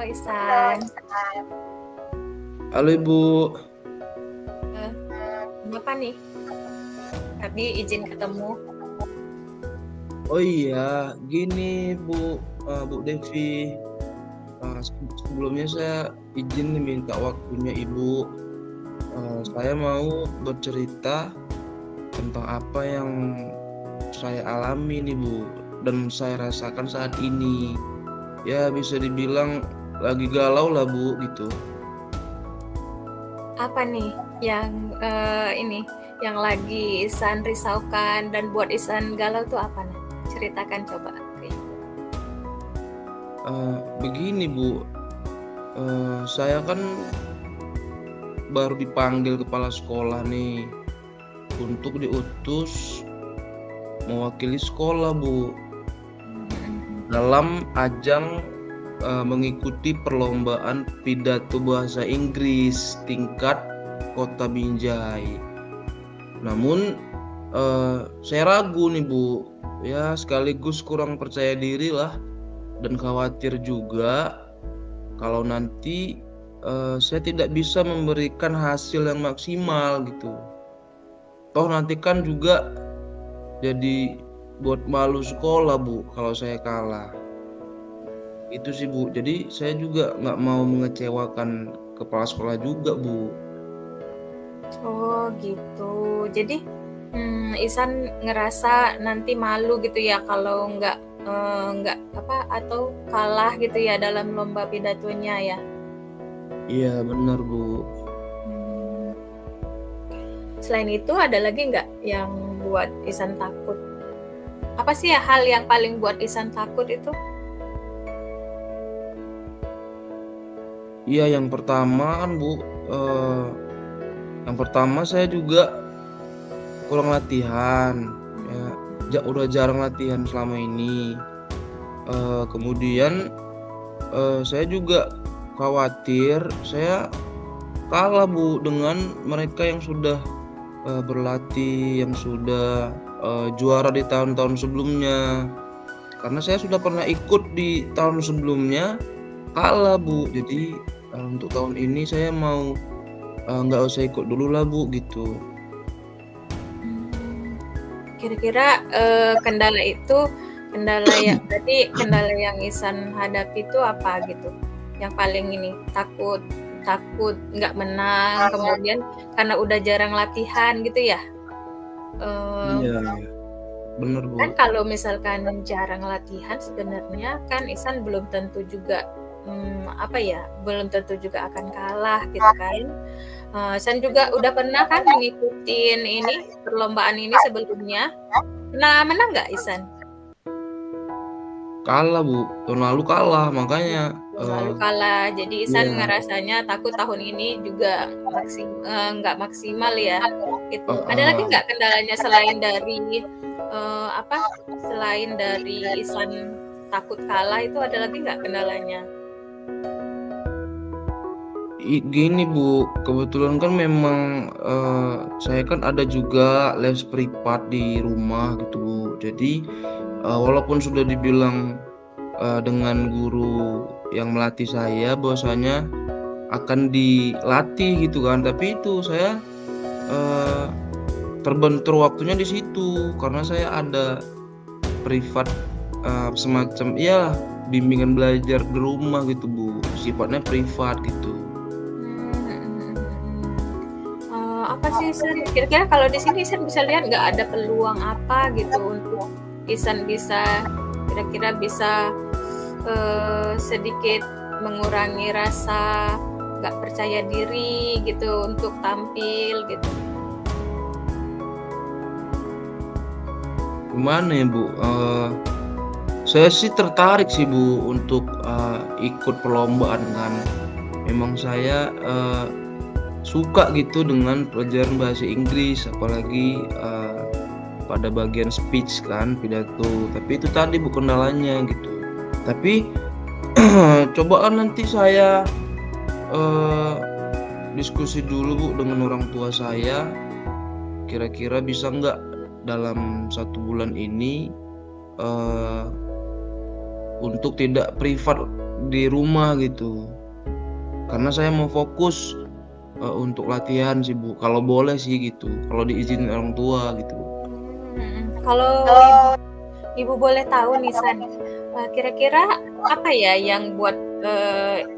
Isan. Halo Ibu. Eh, Kenapa nih? Tadi izin ketemu. Oh iya, gini Bu Devi. Sebelumnya saya izin nih minta waktunya Ibu. Saya mau bercerita tentang apa yang saya alami nih Bu, dan saya rasakan saat ini. Ya bisa dibilang lagi galau lah Bu gitu. Apa nih yang yang lagi Isan risaukan dan buat Isan galau tuh apa nih? Ceritakan coba. Begini Bu, saya kan baru dipanggil kepala sekolah nih untuk diutus mewakili sekolah Bu dalam ajang mengikuti perlombaan pidato bahasa Inggris tingkat Kota Binjai. Namun saya ragu nih Bu, ya sekaligus kurang percaya diri lah, dan khawatir juga kalau nanti saya tidak bisa memberikan hasil yang maksimal gitu. Toh nanti kan juga jadi buat malu sekolah Bu kalau saya kalah. Itu sih Bu, jadi saya juga nggak mau mengecewakan kepala sekolah juga Bu. Oh gitu. Jadi Isan ngerasa nanti malu gitu ya kalau nggak atau kalah gitu ya dalam lomba pidatonya ya. Iya benar Bu. Selain itu ada lagi nggak yang buat Isan takut? Apa sih ya hal yang paling buat Isan takut itu? Iya yang pertama kan Bu, yang pertama saya juga kurang latihan. Ya, udah jarang latihan selama ini. Kemudian saya juga khawatir saya kalah Bu dengan mereka yang sudah berlatih, yang sudah juara di tahun-tahun sebelumnya. Karena saya sudah pernah ikut di tahun sebelumnya, kalah Bu. Jadi untuk tahun ini saya mau nggak usah ikut dulu lah Bu gitu. Kira-kira kendala yang Isan hadapi itu apa gitu? Yang paling ini takut nggak menang, kemudian karena udah jarang latihan gitu ya? Iya, bener Bu. Kan kalau misalkan jarang latihan sebenarnya kan Isan belum tentu juga belum tentu juga akan kalah gitu kan. Isan juga udah pernah kan ngikutin ini perlombaan ini sebelumnya. Pernah menang nggak Isan? Kalah Bu, tahun lalu kalah makanya. Lalu kalah, jadi Isan Iya. ngerasanya takut tahun ini juga nggak maksimal ya. Gitu. Ada lagi nggak kendalanya selain dari Isan takut kalah itu ada lagi nggak kendalanya? Gini Bu, kebetulan kan memang saya kan ada juga les privat di rumah gitu Bu. Jadi walaupun sudah dibilang dengan guru yang melatih saya bahwasanya akan dilatih gitu kan, tapi itu saya terbentur waktunya di situ karena saya ada privat semacam ya bimbingan belajar di rumah gitu Bu, sifatnya privat gitu. Apa sih Isan? Kira-kira kalau di sini Isan bisa lihat nggak ada peluang apa gitu untuk Isan kira-kira bisa sedikit mengurangi rasa nggak percaya diri gitu untuk tampil gitu. Gimana ya Bu? Saya sih tertarik sih Bu untuk ikut perlombaan kan. Memang saya suka gitu dengan pelajaran bahasa Inggris, apalagi pada bagian speech kan, pidato. Tapi itu tadi bukan kendalanya gitu. Tapi coba kan nanti saya diskusi dulu Bu dengan orang tua saya. Kira-kira bisa nggak dalam 1 bulan ini untuk tidak privat di rumah gitu. Karena saya mau fokus untuk latihan sih Bu. Kalau boleh sih gitu. Kalau diizinin orang tua gitu. Kalau ibu boleh tahu nih San, kira-kira apa ya yang buat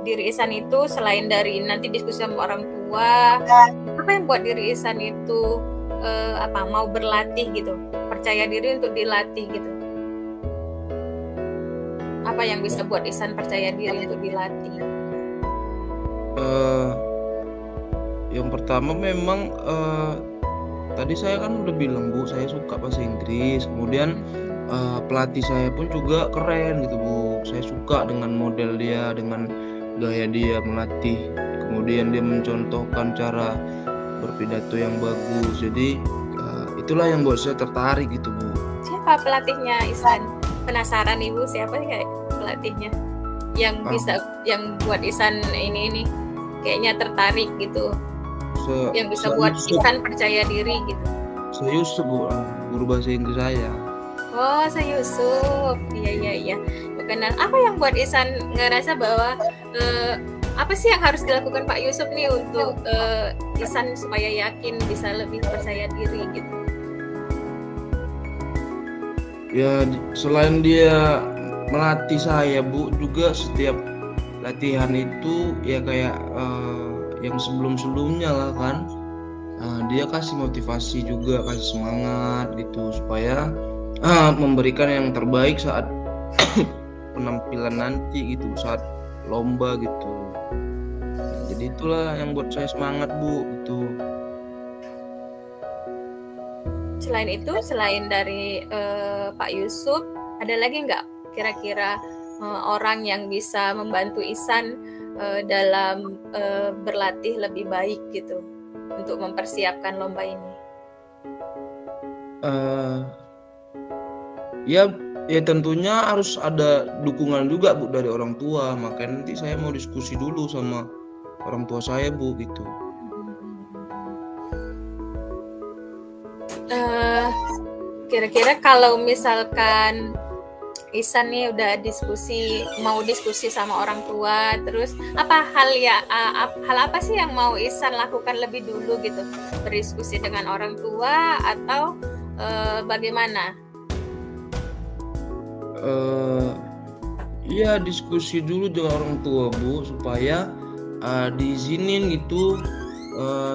diri Isan itu selain dari nanti diskusi sama orang tua, apa yang buat diri Isan itu mau berlatih gitu, percaya diri untuk dilatih gitu? Apa yang bisa buat Isan percaya diri untuk dilatih? Yang pertama memang tadi saya kan udah bilang Bu, saya suka bahasa Inggris. Kemudian pelatih saya pun juga keren gitu Bu. Saya suka dengan model dia, dengan gaya dia melatih. Kemudian dia mencontohkan cara berpidato yang bagus. Jadi itulah yang buat saya tertarik gitu Bu. Siapa pelatihnya Isan? Penasaran Ibu siapa sih kayak pelatihnya yang bisa yang buat Isan ini kayaknya tertarik gitu, yang bisa buat Isan percaya diri gitu. Saya Yusuf Bu, guru bahasa Inggris saya. Oh, saya Yusuf. Iya. Kenal. Apa yang buat Isan ngerasa bahwa apa sih yang harus dilakukan Pak Yusuf nih untuk Isan supaya yakin bisa lebih percaya diri gitu? Ya selain dia melatih saya Bu, juga setiap latihan itu ya kayak yang sebelumnya lah kan, dia kasih motivasi juga, kasih semangat gitu supaya memberikan yang terbaik saat penampilan nanti gitu, saat lomba gitu. Jadi itulah yang buat saya semangat Bu gitu. Selain itu, selain dari Pak Yusuf, ada lagi nggak kira-kira orang yang bisa membantu Isan dalam berlatih lebih baik gitu untuk mempersiapkan lomba ini? Ya tentunya harus ada dukungan juga Bu dari orang tua. Makanya nanti saya mau diskusi dulu sama orang tua saya Bu gitu. Kira-kira kalau misalkan Isan nih udah mau diskusi sama orang tua, terus hal apa sih yang mau Isan lakukan lebih dulu gitu, berdiskusi dengan orang tua atau bagaimana? Iya diskusi dulu dengan orang tua Bu supaya diizinin gitu,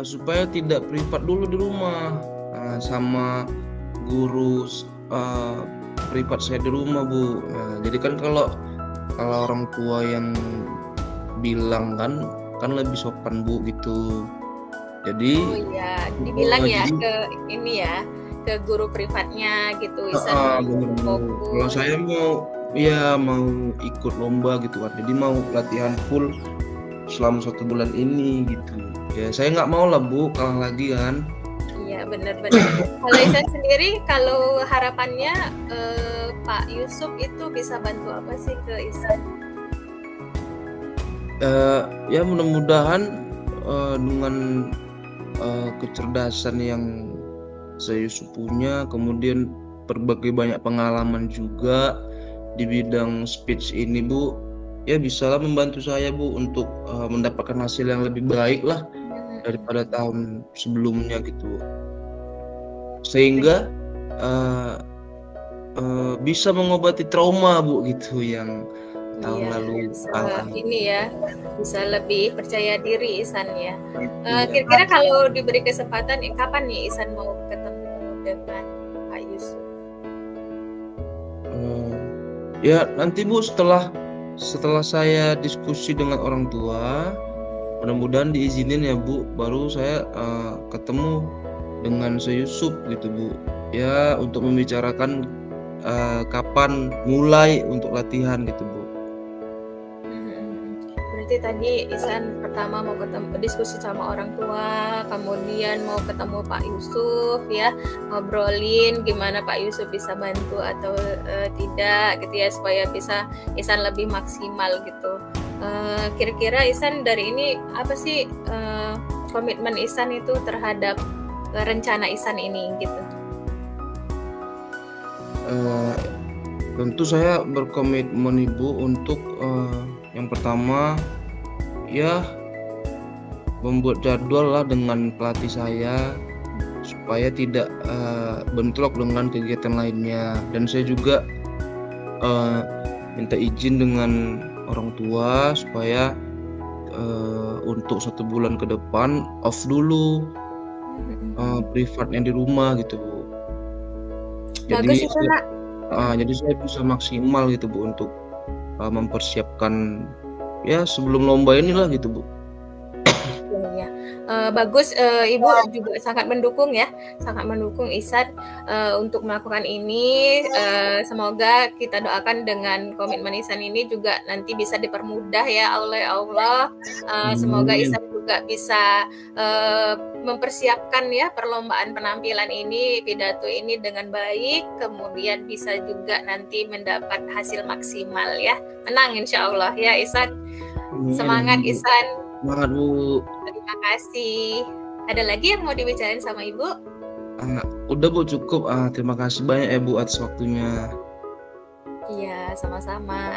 supaya tidak privat dulu di rumah sama guru privat saya di rumah Bu. Jadi kan kalau orang tua yang bilang kan lebih sopan Bu gitu. Jadi dibilang ke guru privatnya gitu. Kalau saya mau ikut lomba gitu kan, jadi mau latihan full selama 1 bulan ini gitu. Ya saya nggak mau lah Bu kalah lagi kan. Iya benar-benar. Kalau Isan sendiri, kalau harapannya Pak Yusuf itu bisa bantu apa sih ke Isan? Ya mudah-mudahan dengan kecerdasan yang saya Yusuf punya, kemudian berbagai banyak pengalaman juga di bidang speech ini Bu, ya bisalah membantu saya Bu untuk mendapatkan hasil yang lebih baik lah daripada tahun sebelumnya gitu, sehingga bisa mengobati trauma Bu gitu yang tahun lalu. Bisa lebih percaya diri Isan ya. Kira-kira kalau diberi kesempatan, kapan nih Isan mau ketemu dengan Pak Yusuf? Ya nanti Bu setelah saya diskusi dengan orang tua, mudah-mudahan diizinin ya Bu, baru saya ketemu dengan saya Yusuf gitu Bu, ya untuk membicarakan kapan mulai untuk latihan gitu Bu. Berarti tadi Isan pertama mau diskusi sama orang tua, kemudian mau ketemu Pak Yusuf ya, ngobrolin gimana Pak Yusuf bisa bantu atau tidak gitu ya, supaya bisa Isan lebih maksimal gitu. Kira-kira Isan dari ini apa sih komitmen Isan itu terhadap rencana Isan ini gitu? Tentu saya berkomitmen Ibu untuk Yang pertama, ya membuat jadwal lah dengan pelatih saya supaya tidak bentrok dengan kegiatan lainnya. Dan saya juga minta izin dengan orang tua supaya untuk 1 bulan ke depan off dulu privatnya di rumah gitu, Bu. Bagus Jadi itu, Nak. jadi saya bisa maksimal gitu, Bu, untuk mempersiapkan ya sebelum lomba inilah gitu, Bu. Iya, bagus, Ibu juga sangat mendukung ya, sangat mendukung Ihsan untuk melakukan ini. Semoga kita doakan dengan komitmen Ihsan ini juga nanti bisa dipermudah ya oleh Allah. Semoga Amin. Ihsan juga bisa mempersiapkan ya perlombaan penampilan ini, pidato ini dengan baik, kemudian bisa juga nanti mendapat hasil maksimal ya. Menang insya Allah ya Ihsan. Semangat Bu. Ihsan. Semangat, Bu. Terima kasih. Ada lagi yang mau dibicarain sama Ibu? Udah, Bu, cukup. Terima kasih banyak ya, Bu, atas waktunya. Iya, sama-sama.